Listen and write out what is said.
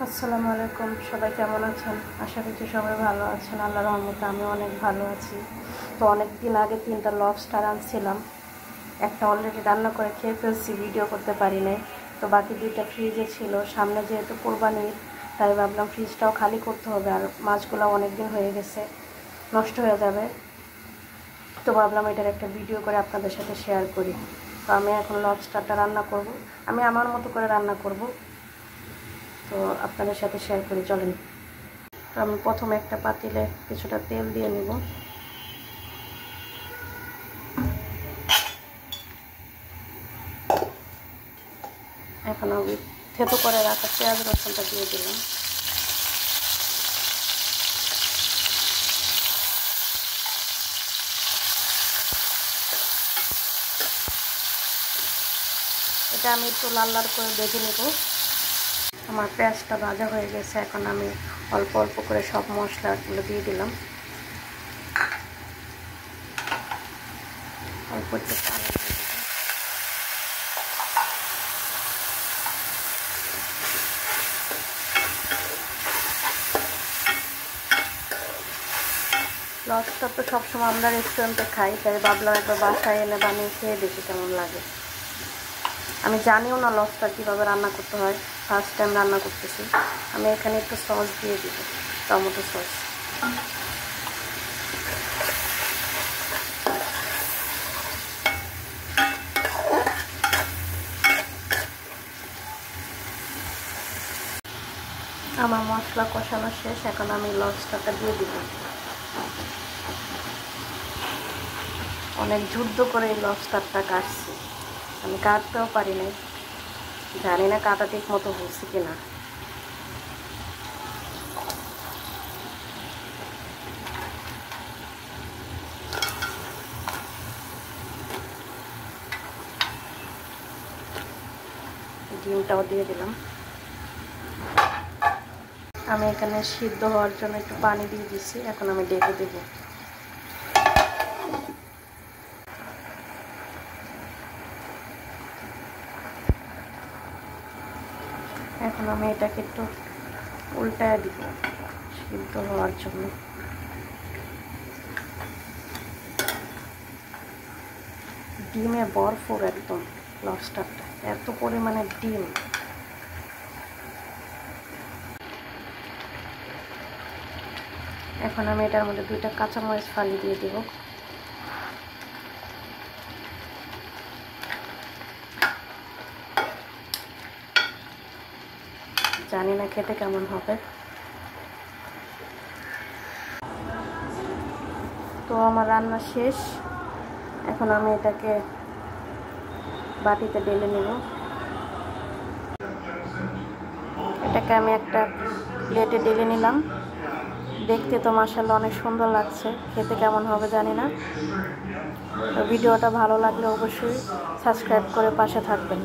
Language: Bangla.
আসসালামু আলাইকুম। সবাই কেমন আছেন? আশা করছি সবাই ভালো আছেন। আল্লাহর রহমতে আমি অনেক ভালো আছি। তো অনেক দিন আগে 3টা লবস্টার আনছিলাম, একটা অলরেডি রান্না করে খেয়ে ফেলছি, ভিডিও করতে পারি নাই। তো বাকি 2টা ফ্রিজে ছিল। সামনে যেহেতু কোরবানির, তাই ভাবলাম ফ্রিজটাও খালি করতে হবে, আর মাছগুলো অনেক দিন হয়ে গেছে, নষ্ট হয়ে যাবে। তো ভাবলাম এটার একটা ভিডিও করে আপনাদের সাথে শেয়ার করি। তো আমি এখন লবস্টারটা রান্না করব, আমি আমার মতো করে রান্না করব, তো আপনাদের সাথে শেয়ার করি, চলেন। তো আমি প্রথমে একটা পাতিলে কিছুটা তেল দিয়ে নিব। এখন আমি থেতো করে রাখা পেঁয়াজ রসুনটা দিয়ে দিলাম। এটা আমি একটু লাল লাল করে ভেজে নেব। আমার পেঁয়াজটা ভাজা হয়ে গেছে। এখন আমি অল্প অল্প করে সব মশলাগুলো দিয়ে দিলাম। অল্প একটু লবস্টার তো সবসময় আমরা রেস্টুরেন্টে খাই, তাই ভাবলাম একবার বাসায় এনে বানিয়ে খেয়ে দেখি কেমন লাগে। আমি জানিও না লবস্টার কীভাবে রান্না করতে হয়, ফার্স্ট টাইম রান্না করতেছি। আমি এখানে একটু সস দিয়ে দিব, টমেটো সস। আমার মশলা কষানো শেষ, এখন আমি লবস্টারটা দিয়ে দিব। অনেক যুদ্ধ করে এই লবস্টারটা কাটছি, আমি কাটতেও পারি নাই, জানি না কাটা ঠিক মতো হচ্ছে কিনা। ডিমটাও দিয়ে দিলাম। আমি এখানে সিদ্ধ হওয়ার জন্য একটু পানি দিয়ে দিচ্ছি, এখন আমি ঢেকে দেব। এখন আমি এটাকে একটু উল্টায় দিব সিদ্ধ হওয়ার জন্য। ডিমে ভরপুর একদম লবস্টারটা, এত পরিমাণে ডিম। এখন আমি এটার মধ্যে 2টা কাঁচামরিচ ফালি দিয়ে দিব। জানি না খেতে কেমন হবে। তো আমার রান্না শেষ, এখন আমি এটাকে বাটিতে ঢেলে নেব। এটাকে আমি একটা প্লেটে ঢেলে নিলাম। দেখতে তো মাশাআল্লাহ অনেক সুন্দর লাগছে, খেতে কেমন হবে জানি না। ভিডিওটা ভালো লাগলে অবশ্যই সাবস্ক্রাইব করে পাশে থাকবেন।